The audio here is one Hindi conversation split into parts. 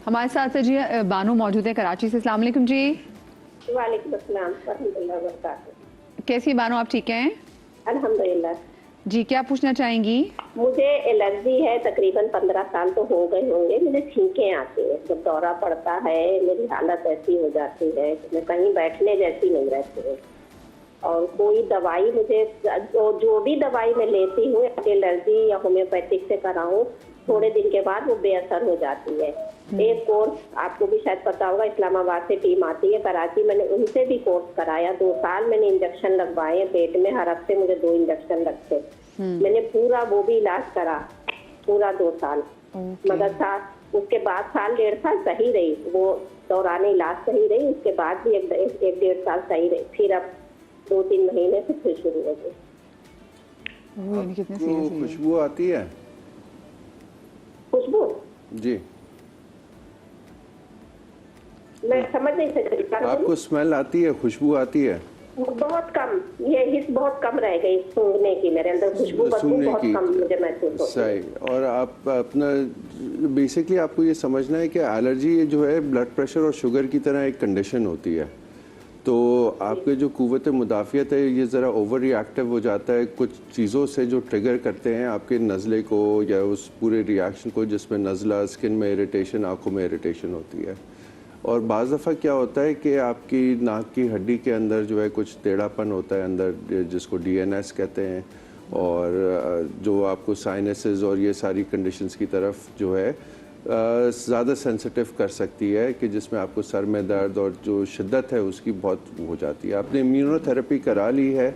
हमारे साथ है जी बानू मौजूद है कराची से। अस्सलाम वालेकुम जी। वालेकुम अस्सलाम रहमतुल्लाहि व बरकातहू। कैसी है बानू, आप ठीक हैं? अल्हम्दुलिल्लाह। जी, क्या पूछना चाहेंगी? मुझे एलर्जी है, तकरीबन 15 साल तो हो गए होंगे। मुझे छींकें आती है, जब दौरा पड़ता है मेरी हालत ऐसी हो जाती है कि मैं कहीं बैठने जैसी नहीं रहती हूँ। और कोई दवाई मुझे जो भी दवाई मैं लेती हूँ एलर्जी या होम्योपैथिक से कराऊँ, थोड़े दिन के बाद वो बेअसर हो जाती है। एक कोर्स आपको भी शायद पता होगा, इस्लामाबाद से टीम आती है कराची, मैंने उनसे भी कोर्स कराया। 2 साल मैंने इंजेक्शन लगवाए पेट में, हर हफ्ते मुझे 2 इंजेक्शन लगते। मैंने पूरा वो भी इलाज करा, पूरा 2 साल। मगर उसके बाद साल 1.5 साल सही रही, वो दौरान इलाज सही रही। उसके बाद भी 1-1.5 साल सही रही, फिर अब 2-3 महीने से फिर शुरू हो गई। आपको खुशबू आती है? खुशबू जी, मैं समझ नहीं सकती। आपको स्मेल आती है, खुशबू आती है? बहुत कम, ये हिस्स बहुत कम रह गई सूंघने की, मेरे अंदर खुशबू बदबू बहुत कम मुझे महसूस होती है। सही। और आप अपना बेसिकली आपको ये समझना है कि एलर्जी जो है ब्लड प्रेशर और शुगर की तरह एक कंडीशन होती है। तो आपके जो कुव्वत मुदाफ़ियत है ये ज़रा ओवर रिएक्टिव हो जाता है कुछ चीज़ों से जो ट्रिगर करते हैं आपके नज़ले को या उस पूरे रिएक्शन को, जिसमें नज़ला, स्किन में इरिटेशन, आँखों में इरिटेशन होती है। और बाज़ दफ़ा क्या होता है कि आपकी नाक की हड्डी के अंदर जो है कुछ टेढ़ापन होता है अंदर, जिसको DNS कहते हैं, और जो आपको साइनसेस और ये सारी कंडीशंस की तरफ जो है ज़्यादा सेंसिटिव कर सकती है, कि जिसमें आपको सर में दर्द और जो शिद्दत है उसकी बहुत हो जाती है। आपने इम्यूनोथेरेपी करा ली है,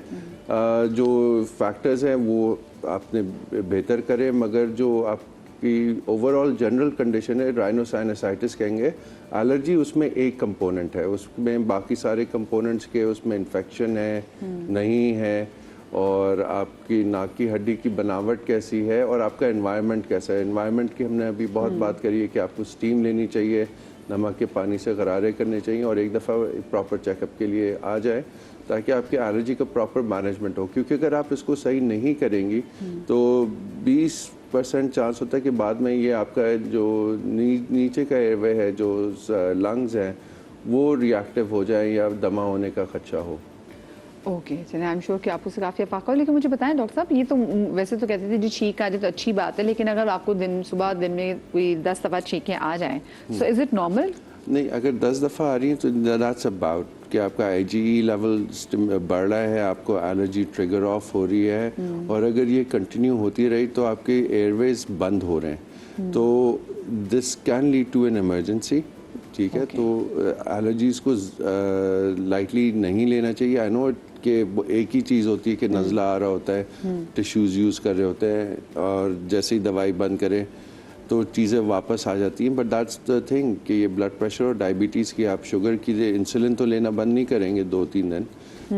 जो फैक्टर्स हैं वो आपने बेहतर करें, मगर जो आपकी ओवरऑल जनरल कंडीशन है राइनोसाइनसाइटिस कहेंगे, एलर्जी उसमें एक कंपोनेंट है, उसमें बाकी सारे कंपोनेंट्स के उसमें इन्फेक्शन है नहीं है, और आपकी नाक की हड्डी की बनावट कैसी है और आपका एनवायरनमेंट कैसा है। एनवायरनमेंट की हमने अभी बहुत बात करी है कि आपको स्टीम लेनी चाहिए, नमक के पानी से गरारे करने चाहिए, और एक दफ़ा प्रॉपर चेकअप के लिए आ जाए ताकि आपकी एलर्जी का प्रॉपर मैनेजमेंट हो। क्योंकि अगर आप इसको सही नहीं करेंगी तो 20% चांस होता है कि बाद में ये आपका जो नीचे का एयरवे है, जो लंग्स हैं, वो रिएक्टिव हो जाए या दमा होने का खदशा हो। ओके, चलिए, आई एम श्योर कि आपको काफ़ी फाका हो। लेकिन मुझे बताएं डॉक्टर साहब, ये तो वैसे तो कहते थे जी छींक आ जाए तो अच्छी बात है, लेकिन अगर आपको सुबह दिन में कोई 10 दफ़ा छींकें आ जाएं, सो इज़ इट नॉर्मल? नहीं, अगर 10 दफ़ा आ रही है तो दैट्स अबाउट कि आपका IgE लेवल बढ़ रहा है, आपको एलर्जी ट्रिगर ऑफ हो रही है, और अगर ये कंटिन्यू होती रही तो आपके एयरवेज बंद हो रहे हैं, तो this can lead to an emergency. ठीक है, तो एलर्जीज़ को लाइटली नहीं लेना चाहिए। आई नो कि एक ही चीज़ होती है कि नज़ला आ रहा होता है, टिश्यूज़ यूज़ कर रहे होते हैं, और जैसे ही दवाई बंद करें तो चीज़ें वापस आ जाती हैं। बट दैट्स द थिंग कि ये ब्लड प्रेशर और डायबिटीज़ की, आप शुगर की इंसुलिन तो लेना बंद नहीं करेंगे 2-3 दिन,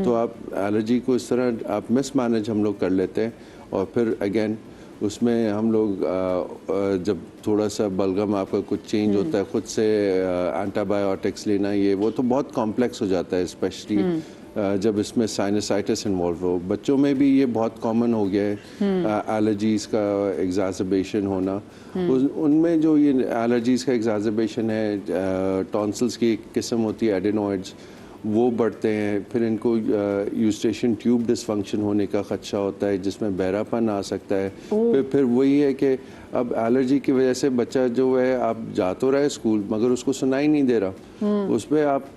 तो आप एलर्जी को इस तरह आप मिस मैनेज हम लोग कर लेते हैं, और फिर अगेन उसमें हम लोग जब थोड़ा सा बलगम आपका कुछ चेंज होता है, खुद से एंटीबायोटिक्स लेना, ये वो तो बहुत कॉम्प्लेक्स हो जाता है, स्पेशली जब इसमें साइनसाइटिस इन्वॉल्व हो। बच्चों में भी ये बहुत कॉमन हो गया है एलर्जीज़ का एग्जाजर्बेशन होना। उनमें जो ये एलर्जीज़ का एग्जाजर्बेशन है, टॉन्सिल्स की एक किस्म होती है एडेनोइड्स, वो बढ़ते हैं, फिर इनको यूस्टेशन ट्यूब डिसफंक्शन होने का खदशा होता है, जिसमें बहरापन आ सकता है। फिर वही है कि अब एलर्जी की वजह से बच्चा जो है, आप जा तो रहे स्कूल मगर उसको सुनाई नहीं दे रहा, उस पर आप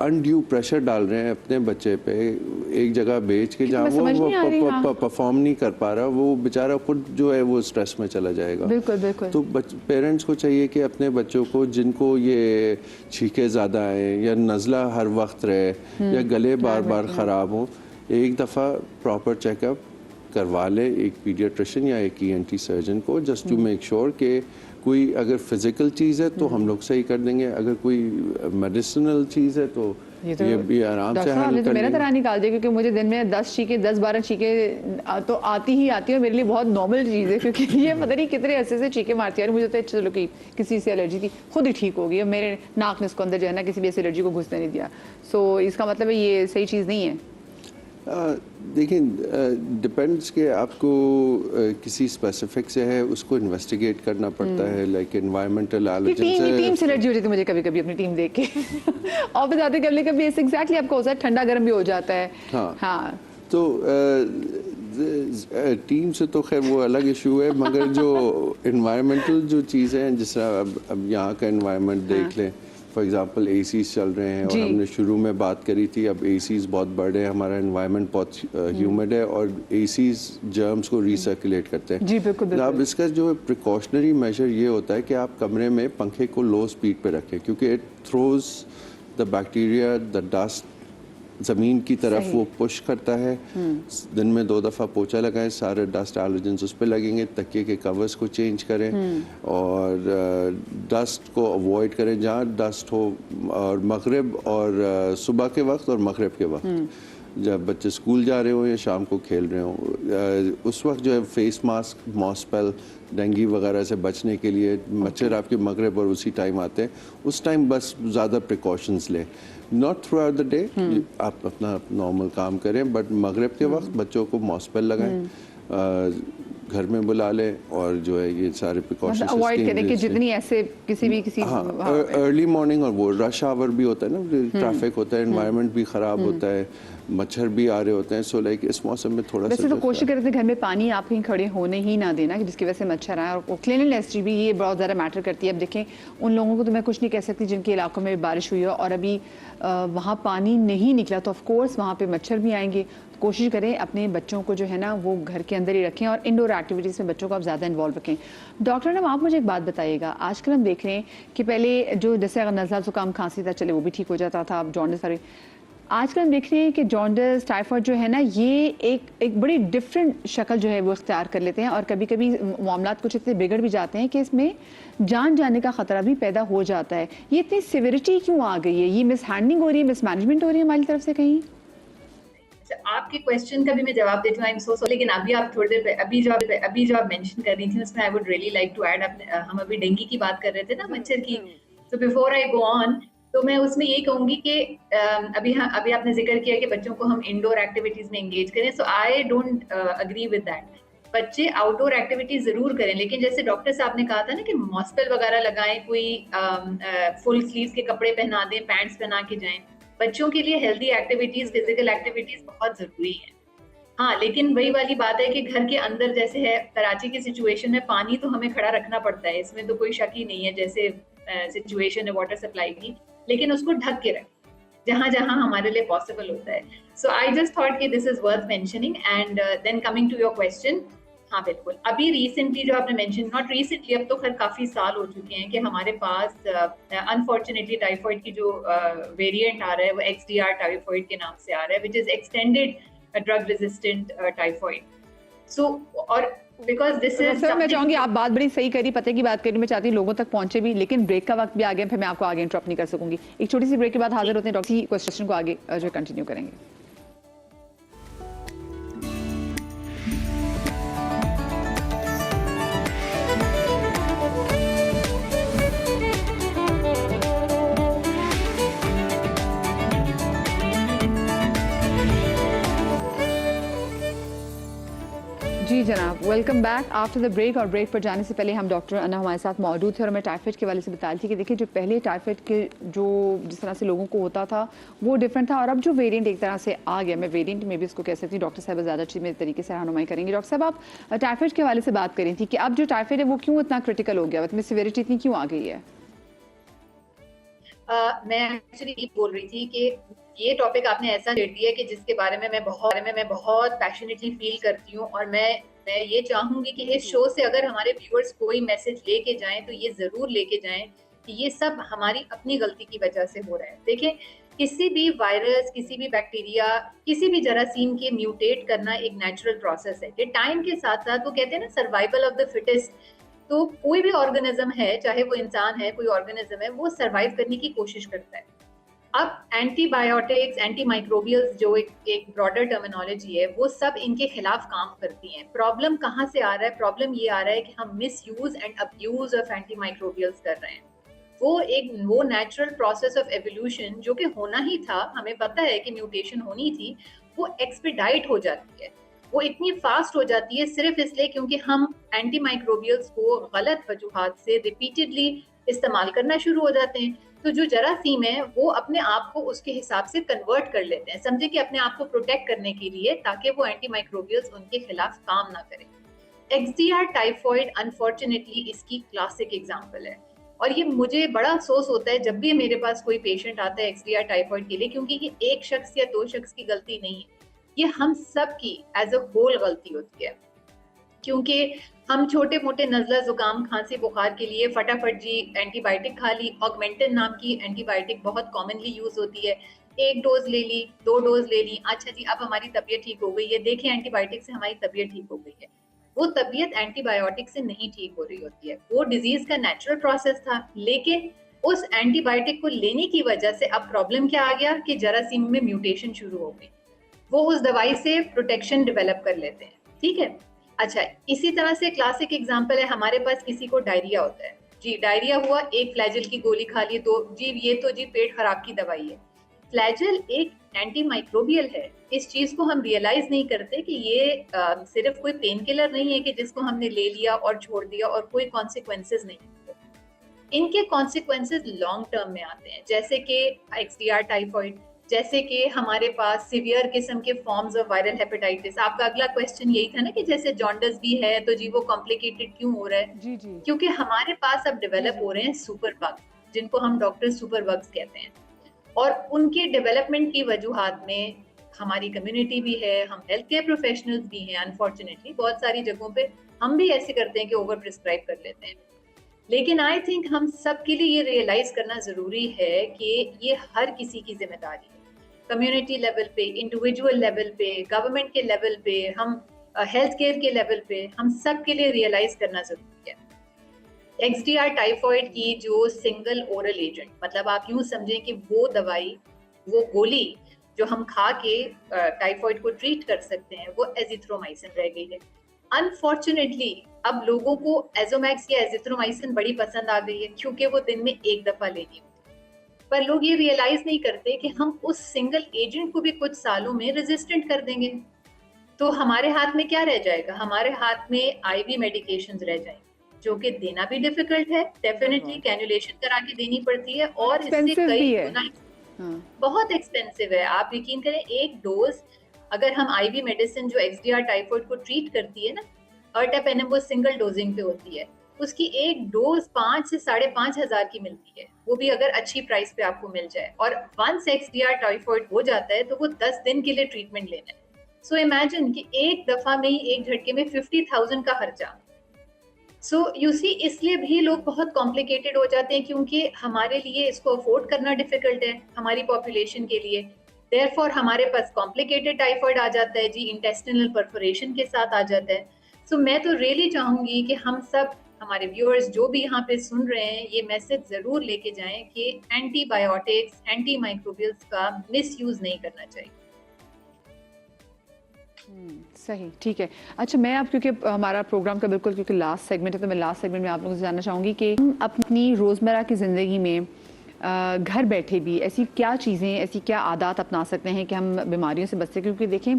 अनड्यू प्रेशर डाल रहे हैं अपने बच्चे पे, एक जगह भेज के जहाँ वो परफॉर्म नहीं कर पा रहा, वो बेचारा खुद जो है वो स्ट्रेस में चला जाएगा। बिल्कुल बिल्कुल। तो पेरेंट्स को चाहिए कि अपने बच्चों को, जिनको ये छींके ज़्यादा आए या नज़ला हर वक्त रहे या गले बार बार ख़राब हो, एक दफ़ा प्रॉपर चेकअप करवा ले एक पीडियाट्रिशियन या एक ENT सर्जन को, जस्ट टू मेक श्योर कि कोई अगर फिजिकल चीज़ है तो हम लोग सही कर देंगे, अगर कोई मेडिसिनल चीज़ है तो ये भी आराम से हैंडल कर मेरा तरह निकाल दिया, क्योंकि मुझे दिन में 10-12 छींके तो आती ही आती है, और मेरे लिए बहुत नॉर्मल चीज़ है, क्योंकि ये पता नहीं कितने अरसे से छींके मारती है। मुझे तो चलो कि किसी से एलर्जी थी, खुद ही ठीक हो गई, मेरे नाक ने उसको अंदर जो है ना किसी भी ऐसी एलर्जी को घुसने नहीं दिया। सो इसका मतलब है ये सही चीज़ नहीं है। देखिए, डिपेंड्स कि आपको किसी स्पेसिफिक से है उसको इन्वेस्टिगेट करना पड़ता है, लाइक एनवायरमेंटल एलर्जन टीम से एलर्जी हो जाती है मुझे कभी कभी अपनी टीम देख के ऑफिस आते कभी कभी एग्जैक्टली आपको होता है, ठंडा गर्म भी हो जाता है। हाँ तो टीम से तो खैर वो अलग इशू है, मगर जो इन्वायरमेंटल जो चीज़ें हैं, जैसे अब यहाँ का इन्वायरमेंट देख लें, फॉर एग्जांपल एसीज चल रहे हैं और हमने शुरू में बात करी थी, अब एसीज बहुत बड़े हैं, हमारा एनवायरनमेंट बहुत ह्यूमिड है और एसीज जर्म्स को रिसर्कुलेट करते हैं। जी बिल्कुल। अब इसका जो प्रिकॉशनरी मेजर ये होता है कि आप कमरे में पंखे को लो स्पीड पे रखें, क्योंकि it throws the bacteria, the dust ज़मीन की तरफ वो पुश करता है। दिन में 2 दफ़ा पोछा लगाएं, सारे डस्ट एलर्जेंस उस पर लगेंगे, तकिए के कवर्स को चेंज करें और डस्ट को अवॉइड करें जहाँ डस्ट हो, और मगरिब और सुबह के वक्त और मगरिब के वक्त जब बच्चे स्कूल जा रहे हो या शाम को खेल रहे हो, उस वक्त जो है फेस मास्क, मॉस्पेल, डेंगू वगैरह से बचने के लिए, मच्छर आपके मगरिब और उसी टाइम आते हैं, उस टाइम बस ज़्यादा प्रिकॉशंस लें। Not through out the day, आप अपना नॉर्मल काम करें, बट मगरिब के वक्त बच्चों को मॉस्पेल लगाएं, घर में बुला लें और जो है ये सारे प्रिकॉशंस अवॉइड करें कि जितनी ऐसे किसी अर्ली मॉर्निंग, और वो रश आवर भी होता है ना, ट्रैफिक होता है, एनवायरनमेंट भी ख़राब होता है, मच्छर भी आ रहे होते हैं, सो लाइक इस मौसम में थोड़ा वैसे तो कोशिश करते हैं घर में पानी आप कहीं खड़े होने ही ना देना कि जिसकी वजह से मच्छर आए, और क्लीनलीनेस भी ये बहुत ज़्यादा मैटर करती है। अब देखें उन लोगों को तो मैं कुछ नहीं कह सकती जिनके इलाकों में बारिश हुई है और अभी वहाँ पानी नहीं निकला, तो ऑफकोर्स वहाँ पे मच्छर भी आएंगे। कोशिश करें अपने बच्चों को जो है ना वो घर के अंदर ही रखें और इंडोर एक्टिविटीज़ में बच्चों को आप ज़्यादा इन्वॉल्व रखें। डॉक्टर नाम, आप मुझे एक बात बताइएगा, आजकल हम देख रहे हैं कि पहले जो जैसे अगर नज़ला जुकाम खांसी था चले वो भी ठीक हो जाता था, अब जॉन्डिस सारे, आजकल हम देख रहे हैं कि जॉन्डिस टाइफाइड जो है ना ये एक बड़ी डिफरेंट शक्ल जो है वो इख्तियार कर लेते हैं और कभी कभी मामलात कुछ इतने बिगड़ भी जाते हैं कि इसमें जान जाने का खतरा भी पैदा हो जाता है। ये इतनी सिविरिटी क्यों आ गई है? ये मिस हैंडलिंग हो रही है, मिस मैनेजमेंट हो रही है हमारी तरफ से कहीं? आपके क्वेश्चन का भी मैं जवाब देती हूँ, आई एम सो सॉरी, लेकिन अभी आप थोड़ी देर अभी जो आप मेंशन कर रही थी उसमें I would really like to add, हम अभी डेंगू की बात कर रहे थे ना, मच्छर की, तो बिफोर आई गो ऑन, तो मैं उसमें ये कहूंगी कि अभी आपने जिक्र किया कि बच्चों को हम इंडोर एक्टिविटीज में एंगेज करें, so I don't agree with that. बच्चे आउटडोर एक्टिविटीज जरूर करें, लेकिन जैसे डॉक्टर साहब ने कहा था ना कि मॉस्पेल वगैरह लगाएं, कोई फुल स्लीव्स के कपड़े पहना दें, पैंट्स पहना के जाएं। बच्चों के लिए हेल्दी एक्टिविटीज, फिजिकल एक्टिविटीज बहुत जरूरी है। हाँ, लेकिन वही वाली बात है कि घर के अंदर जैसे है कराची की सिचुएशन में पानी तो हमें खड़ा रखना पड़ता है, इसमें तो कोई शक ही नहीं है, जैसे सिचुएशन है वाटर सप्लाई की, लेकिन उसको ढक के रखें जहां जहां हमारे लिए पॉसिबल होता है। सो आई जस्ट थॉट कि this is worth mentioning. And then coming to your question, हाँ बिल्कुल, अभी रिसेंटली जो आपने मेंशन, नॉट रिसेंटली, अब तो खैर काफी साल हो चुके हैं कि हमारे पास अनफॉर्चुनेटली टाइफाइड की जो वेरिएंट आ रहा है वो XDR टाइफाइड के नाम से आ रहा है, which is extended drug resistant typhoid. So और बिकॉज दिस इज, सर मैं चाहूंगी, आप बात बड़ी सही करी, पते की बात करी, मैं चाहती हूँ लोगों तक पहुंचे भी, लेकिन ब्रेक का वक्त भी आ गया, फिर मैं आपको आगे इंटरप्ट नहीं कर सकूंगी। एक छोटी सी ब्रेक के बाद हाजिर होते हैं, डॉक्टर क्वेश्चन को आगे जो कंटिन्यू करेंगे। जी जनाब, welcome back after the break. और ब्रेक पर जाने से पहले हम डॉक्टर अन्ना हमारे साथ मौजूद थे और मैं टाइफाइड के वाले से बता रही थी कि देखिए जो पहले टाइफाइड के जो जिस तरह से लोगों को होता था वो डिफरेंट था, और अब जो वेरिएंट एक तरह से आ गया, मैं वेरिएंट में भी इसको कह सकती हूँ, डॉक्टर साहब ज़्यादा अच्छी मेरे तरीके से रहनुमाई करेंगे। डॉक्टर साहब, आप टाइफाइड के वाले से बात करी थी कि अब जो टाइफाइड है वो क्यों इतना क्रिटिकल हो गया, मतलब सिविरिटी इतनी क्यों आ गई है? मैं एक्चुअली ये बोल रही थी कि ये टॉपिक आपने ऐसा छेड़ दिया कि जिसके बारे में मैं बहुत पैशनेटली फील करती हूँ, और मैं ये चाहूंगी कि इस शो से अगर हमारे व्यूअर्स कोई मैसेज लेके जाएं तो ये जरूर लेके जाएं कि ये सब हमारी अपनी गलती की वजह से हो रहा है। देखिए, किसी भी वायरस, किसी भी बैक्टीरिया, किसी भी जरासीम के म्यूटेट करना एक नेचुरल प्रोसेस है कि टाइम के साथ साथ, वो कहते हैं ना सर्वाइवल ऑफ द फिटेस्ट, तो कोई भी ऑर्गेनिज्म है, चाहे वो इंसान है, कोई ऑर्गेनिज्म है, वो सर्वाइव करने की कोशिश करता है। अब एंटीबायोटिक्स, एंटीमाइक्रोबियल्स जो एक ब्रॉडर टर्मिनोलॉजी है, वो सब इनके खिलाफ काम करती हैं। प्रॉब्लम कहाँ से आ रहा है? प्रॉब्लम ये आ रहा है कि हम miss use and abuse of antimicrobials कर रहे हैं। वो नेचुरल प्रोसेस ऑफ एवोल्यूशन जो कि होना ही था, हमें पता है कि म्यूटेशन होनी थी, वो एक्सपेडाइट हो जाती है, वो इतनी फास्ट हो जाती है सिर्फ इसलिए क्योंकि हम एंटी माइक्रोबियल्स को गलत वजूहात से रिपीटेडली इस्तेमाल करना शुरू हो जाते हैं। तो जो जरासीम है वो अपने आप को उसके हिसाब से कन्वर्ट कर लेते हैं, समझे कि अपने आप को प्रोटेक्ट करने के लिए, ताकि वो एंटी माइक्रोबियल्स उनके खिलाफ काम ना करें। XDR टाइफॉइड अनफॉर्चुनेटली इसकी क्लासिक एग्जाम्पल है, और ये मुझे बड़ा अफसोस होता है जब भी मेरे पास कोई पेशेंट आता है XDR टाइफॉइड के लिए, क्योंकि ये एक शख्स या दो शख्स की गलती नहीं है, ये हम सब की एज अ होल गलती होती है। क्योंकि हम छोटे मोटे नज़ला, जुकाम, खांसी, बुखार के लिए फटाफट जी एंटीबायोटिक खा ली, ऑगमेंटिन नाम की एंटीबायोटिक बहुत कॉमनली यूज होती है, 1 डोज ले ली, 2 डोज ले ली, अच्छा जी अब हमारी तबीयत ठीक हो गई है, देखें एंटीबायोटिक से हमारी तबीयत ठीक हो गई है। वो तबीयत एंटीबायोटिक से नहीं ठीक हो रही होती है, वो डिजीज का नेचुरल प्रोसेस था, लेकिन उस एंटीबायोटिक को लेने की वजह से अब प्रॉब्लम क्या आ गया कि जरासीम में म्यूटेशन शुरू हो गई, वो उस दवाई से प्रोटेक्शन डेवलप कर लेते हैं, ठीक है। अच्छा, इसी तरह से क्लासिक एग्जांपल है, हमारे पास किसी को डायरिया होता है जी, डायरिया हुआ, एक फ्लैजल की गोली खा ली तो जी ये तो जी पेट खराब की दवाई है। फ्लैजल एक एंटी माइक्रोबियल है, इस चीज को हम रियलाइज नहीं करते कि ये सिर्फ कोई पेन किलर नहीं है कि जिसको हमने ले लिया और छोड़ दिया और कोई कॉन्सिक्वेंसेज नहीं है। इनके कॉन्सिक्वेंसेज लॉन्ग टर्म में आते हैं, जैसे कि XDR टाइफॉइड, जैसे कि हमारे पास सिवियर किस्म के फॉर्म्स ऑफ वायरल हेपेटाइटिस। आपका अगला क्वेश्चन यही था ना कि जैसे जॉन्डिस भी है तो जी वो कॉम्प्लिकेटेड क्यों हो रहा है? जी जी, क्योंकि हमारे पास अब डेवलप हो रहे हैं सुपर बग, जिनको हम डॉक्टर सुपर बग्स कहते हैं, और उनके डेवलपमेंट की वजूहात में हमारी कम्युनिटी भी है, हम हेल्थ केयर प्रोफेशनल्स भी हैं, अनफॉर्चुनेटली बहुत सारी जगहों पे हम भी ऐसे करते हैं कि ओवर प्रिस्क्राइब कर लेते हैं। लेकिन आई थिंक हम सब के लिए ये रियलाइज करना जरूरी है कि ये हर किसी की जिम्मेदारी है, कम्युनिटी लेवल पे, इंडिविजुअल लेवल पे, गवर्नमेंट के लेवल पे, हम हेल्थ केयर के लेवल पे, हम सब के लिए रियलाइज करना जरूरी है। XDR टाइफॉइड की जो सिंगल ओरल एजेंट, मतलब आप यूं समझें कि वो दवाई, वो गोली जो हम खा के टाइफॉइड को ट्रीट कर सकते हैं, वो एजिथ्रोमाइसिन रह गई है। अनफॉर्चुनेटली अब लोगों को एजोमैक्स या एजिथ्रोमाइसिन बड़ी पसंद आ गई है, क्योंकि वो दिन में एक दफा लेनी होती है, पर लोग ये रियलाइज नहीं करते कि हम उस सिंगल एजेंट को भी कुछ सालों में रेजिस्टेंट कर देंगे, तो हमारे हाथ में क्या रह जाएगा? हमारे हाथ में IV मेडिकेशंस रह जाएंगे, जो कि देना भी डिफिकल्ट है, डेफिनेटली कैन्युलेशन करा के देनी पड़ती है, और इससे कई गुना बहुत एक्सपेंसिव है। आप यकीन करें, एक डोज अगर हम IV मेडिसिन जो XDR टाइफॉइड को ट्रीट करती है ना, अर्टापेनेम वो सिंगल डोजिंग पे होती है, उसकी एक डोज 5 से 5,500 की मिलती है, वो भी अगर अच्छी प्राइस पे आपको मिल जाए, और वंस XDR टाइफॉइड हो जाता है तो वो 10 दिन के लिए ट्रीटमेंट लेना है। सो इमेजिन कि एक दफा में ही, एक झटके में 50,000 का खर्चा। सो यू सी, इसलिए भी लोग बहुत कॉम्प्लिकेटेड हो जाते हैं, क्योंकि हमारे लिए इसको अफोर्ड करना डिफिकल्ट है, हमारी पॉपुलेशन के लिए। देयरफॉर हमारे पास कॉम्प्लिकेटेड टाइफॉइड आ जाता है जी, इंटेस्टिनल परफोरेशन के साथ आ जाता है। सो मैं तो रियली चाहूंगी कि हम सब, हमारे व्यूअर्स जो भी यहाँ पे सुन रहे हैं, ये मैसेज जरूर लेके जाएं कि एंटीबायोटिक्स, एंटी माइक्रोबियल्स का मिसयूज नहीं करना चाहिए। सही, ठीक है। अच्छा, मैं आप, क्योंकि हमारा प्रोग्राम का बिल्कुल क्योंकि लास्ट सेगमेंट है, तो मैं लास्ट सेगमेंट में आप लोगों से जानना चाहूँगी कि हम अपनी रोज़मर्रा की ज़िंदगी में घर बैठे भी ऐसी क्या चीज़ें, ऐसी क्या आदत अपना सकते हैं कि हम बीमारियों से बच सकें? क्योंकि देखें,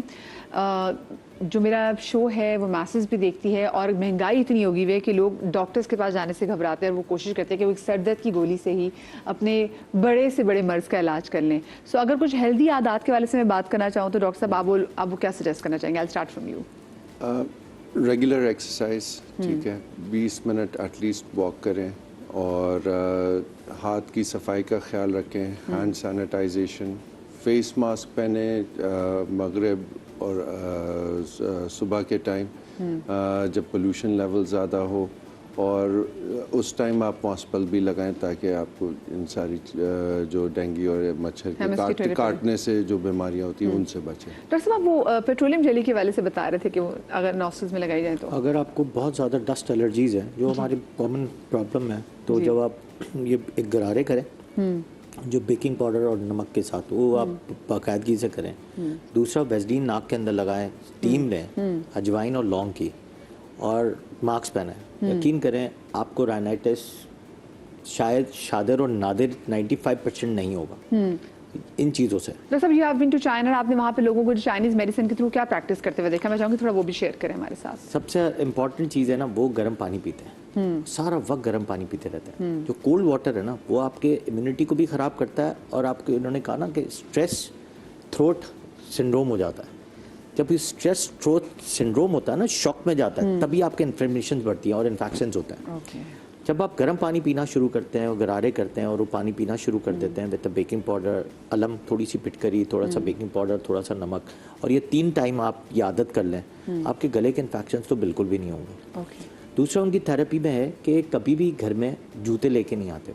जो मेरा शो है वो मैसेज भी देखती है, और महंगाई इतनी होगी हुई है कि लोग डॉक्टर्स के पास जाने से घबराते हैं, और वो कोशिश करते हैं कि वो एक सर दर्द की गोली से ही अपने बड़े से बड़े मर्ज़ का इलाज कर लें। सो अगर कुछ हेल्दी आदत के वाले से मैं बात करना चाहूँ तो डॉक्टर साहब, आप वो क्या सजेस्ट करना चाहेंगे? I start from you. Regular exercise, ठीक है, 20 मिनट एटलीस्ट वॉक करें, और हाथ की सफाई का ख्याल रखें, हैंड सैनिटाइजेशन, फेस मास्क पहने मगरिब और सुबह के टाइम जब पोल्यूशन लेवल ज़्यादा हो, और उस टाइम आप मॉस्पल भी लगाएं ताकि आपको इन सारी जो डेंगू और मच्छर के काटने से जो बीमारियां होती हैं उनसे बचें। डॉक्टर साहब, वो पेट्रोलियम जेली के वाले से बता रहे थे कि वो अगर नॉस्ट्रल्स में लगाई जाए तो, अगर आपको बहुत ज़्यादा डस्ट एलर्जीज़ है जो हमारी कॉमन प्रॉब्लम है, तो जब आप ये एक गरारे करें जो बेकिंग पाउडर और नमक के साथ, वो आप बाकायदगी से करें। दूसरा, वेस्लीन नाक के अंदर लगाएं, स्टीम लें अजवाइन और लौंग की, और मास्क पहनें। यकीन करें आपको राइनाइटिस शायद शादिर और नादिर 95% नहीं होगा। इन चीज़ों से। डॉक्टर साहब, you have been to China, आपने वहाँ पे लोगों को जो चाइनीज़ मेडिसिन के थ्रू क्या प्रैक्टिस करते हुए देखा, मैं चाहूँगी थोड़ा वो भी शेयर करें हमारे साथ। सबसे इम्पॉर्टेंट चीज़ है ना, वो गर्म पानी पीते हैं, सारा वक्त गर्म पानी पीते रहते हैं। जो कोल्ड वाटर है ना, वो आपके इम्यूनिटी को भी ख़राब करता है, और आपके उन्होंने कहा ना कि स्ट्रेस थ्रोट सिंड्रोम हो जाता है। जब ये स्ट्रेस थ्रोट सिंड्रोम होता है ना, शॉक में जाता है, तभी आपके इन्फ्लेमेशन बढ़ती है और इन्फेक्शंस होता है। जब आप गर्म पानी पीना शुरू करते हैं और गरारे करते हैं और वो पानी पीना शुरू कर देते हैं विद बेकिंग पाउडर, अलम, थोड़ी सी पिटकरी, थोड़ा सा बेकिंग पाउडर, थोड़ा सा नमक, और ये 3 टाइम आप ये आदत कर लें, आपके गले के इन्फेक्शंस तो बिल्कुल भी नहीं होंगे। दूसरा उनकी थेरेपी में है कि कभी भी घर में जूते लेके नहीं आते।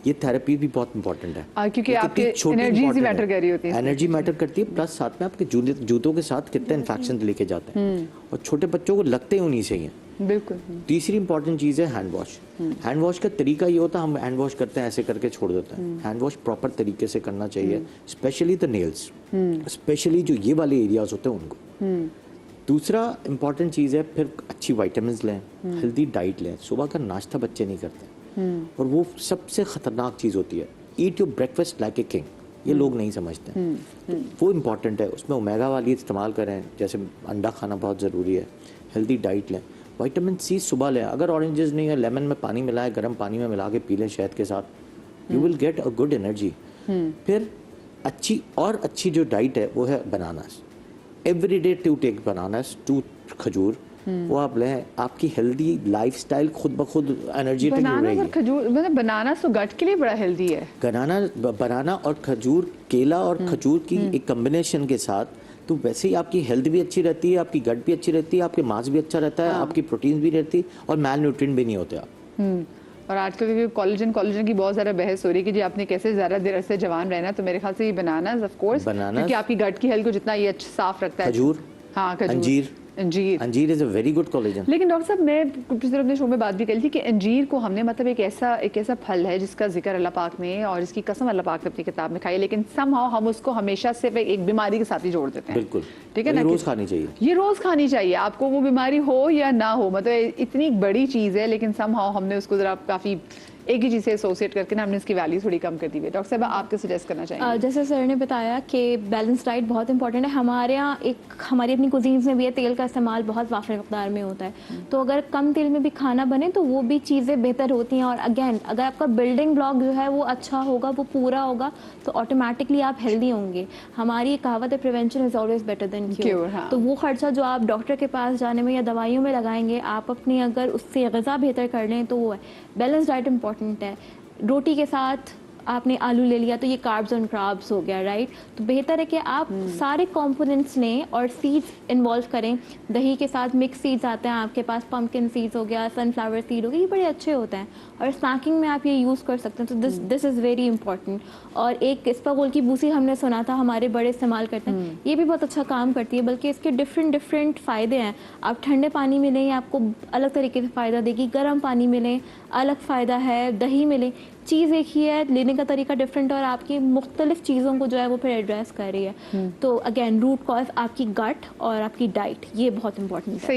ये थेरेपी भी बहुत इंपॉर्टेंट है, क्योंकि आपके एनर्जी मैटर कर रही होती है, एनर्जी मैटर करती है, प्लस साथ में आपके जूतों के साथ कितने इन्फेक्शन लेके जाते हैं, और छोटे बच्चों को लगते उन्हीं से ही हैं। बिल्कुल। तीसरी इंपॉर्टेंट चीज़ है हैंड वॉश। हैंड वॉश का तरीका ये होता है, हम हैंड वॉश करते हैं ऐसे करके छोड़ देते हैं। हैंड वॉश प्रॉपर तरीके से करना चाहिए, स्पेशली द नेल्स, स्पेशली जो ये वाले एरियाज होते हैं उनको। दूसरा इंपॉर्टेंट चीज़ है, फिर अच्छी वाइटामिन लें, हेल्दी डाइट लें। सुबह का नाश्ता बच्चे नहीं करते, और वो सबसे ख़तरनाक चीज़ होती है, eat your breakfast like a king. ये लोग नहीं समझते, तो वो इम्पॉर्टेंट है। उसमें ओमेगा वाली इस्तेमाल करें, जैसे अंडा खाना बहुत ज़रूरी है, हेल्दी डाइट लें, विटामिन सी सुबह लें। अगर ऑरेंजेस नहीं है, लेमन में पानी मिलाएं, गर्म पानी में मिला के पी लें शहद के साथ, you will get a good energy. फिर अच्छी जो डाइट है वो है bananas. Every day 2 take bananas, 2 खजूर, वो आप लें। आपकी हेल्दी लाइफस्टाइल खुद ब खुद एनर्जेटिक हो रही है। खजूर मतलब बनाना तो गट के लिए बड़ा हेल्दी है। बनाना और खजूर, केला और खजूर की एक कॉम्बिनेशन के साथ, तो वैसे ही आपकी हेल्थ भी अच्छी रहती है, आपकी गट भी अच्छी रहती है, आपके मांस भी अच्छा रहता है, आपकी प्रोटीन भी रहती है, और मैल न्यूट्रिएंट भी नहीं होते आप। और आजकल कोलेजन की बहुत ज़्यादा बहस हो रही है कि जी आपने कैसे ज़्यादा देर से जवान रहना, तो मेरे ख्याल से ये बनानास ऑफ कोर्स, क्योंकि आपकी गट की हेल्थ को जितना ये अच्छा साफ रखता है। खजूर, हाँ, खजूर, अंजीर is a very good collagen. लेकिन डॉक्टर साहब, मैं पिछले अपने शो में बात भी करी थी कि अंजीर को हमने मतलब एक ऐसा फल है जिसका जिक्र अल्लाह पाक ने और इसकी कसम अल्लाह पाक ने अपनी किताब में खाई है, लेकिन समहाउ हम उसको हमेशा सिर्फ एक बीमारी के साथ ही जोड़ देते हैं। बिल्कुल, ठीक है ना, रोज खानी चाहिए, ये रोज खानी चाहिए, आपको वो बीमारी हो या ना हो, मतलब इतनी बड़ी चीज़ है, लेकिन समहाउ हमने उसको जरा काफ़ी एक ही चीज़ से एसोसिएट करके ना हमने इसकी वैल्यू थोड़ी कम कर दी है। डॉक्टर साहब, आप क्या सजेस्ट करना चाहेंगे? जैसे सर ने बताया कि बैलेंस डाइट बहुत इंपॉर्टेंट है। हमारे यहाँ हमारी अपनी कुजीन्स में भी है, तेल का इस्तेमाल बहुत वाफिर मकदार में होता है, तो अगर कम तेल में भी खाना बने तो वो भी चीज़ें बेहतर होती हैं। और अगेन, अगर आपका बिल्डिंग ब्लॉक जो है वो अच्छा होगा, वो पूरा होगा, तो ऑटोमेटिकली आप हेल्दी होंगे। हमारी कहावत है, prevention is always better than cure. तो वो खर्चा जो आप डॉक्टर के पास जाने में या दवाइयों में लगाएंगे, आप अपनी अगर उससे ग़िज़ा बेहतर कर लें तो वो है। बैलेंस डाइट इंपॉर्टेंट है। रोटी के साथ आपने आलू ले लिया तो ये कार्ब्स एंड कार्ब्स हो गया, राइट। तो बेहतर है कि आप सारे कंपोनेंट्स लें और सीड्स इन्वॉल्व करें। दही के साथ मिक्स सीड्स आते हैं आपके पास, पम्पकिन सीड्स हो गया, सनफ्लावर सीड हो गया, ये बड़े अच्छे होते हैं और स्नैकिंग में आप ये यूज़ कर सकते हैं। तो दिस इज़ वेरी इंपॉर्टेंट। और एक इस्पागोल की बूसी हमने सुना था हमारे बड़े इस्तेमाल करते हैं, ये भी बहुत अच्छा काम करती है, बल्कि इसके डिफरेंट फ़ायदे हैं। आप ठंडे पानी में लें, आपको अलग तरीके से फ़ायदा देगी, गर्म पानी में लें, अलग फ़ायदा है, दही में लें, चीज़ एक ही है, लेने का तरीका डिफरेंट, और आपकी मुख्तलिफ चीज़ों को जो है वो फिर एड्रेस कर रही है। तो अगेन, रूट कॉज आपकी गट और आपकी डाइट, ये बहुत इंपॉर्टेंट है।